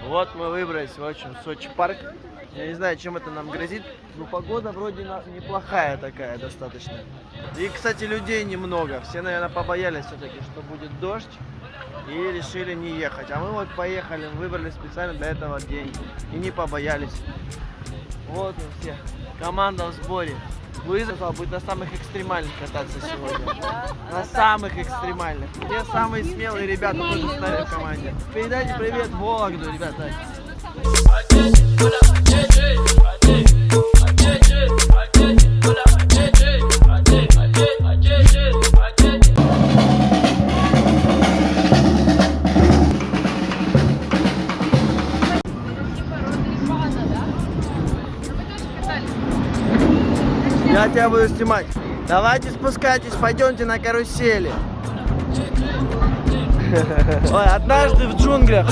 Вот мы выбрались, в общем, в Сочи парк. Я не знаю, чем это нам грозит, но погода вроде неплохая такая достаточно. И, кстати, людей немного. Все, наверное, побоялись все-таки, что будет дождь, и решили не ехать. А мы вот поехали, выбрали специально для этого день и не побоялись. Вот мы все. Команда в сборе. Луиза будет на самых экстремальных кататься сегодня. На самых экстремальных. Где самые смелые ребята тоже стали в команде. Передайте привет Вологду, ребята. Я тебя буду снимать. Давайте спускайтесь, пойдемте на карусели. Ой, однажды в джунглях.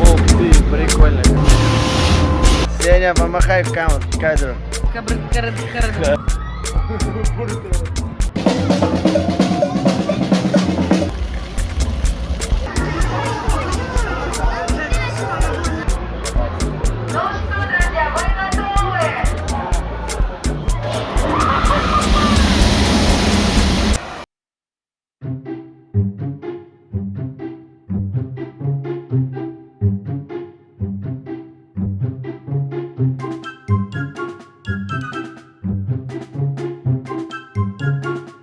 Ух ты, прикольно. Сеня, помахай в кадру.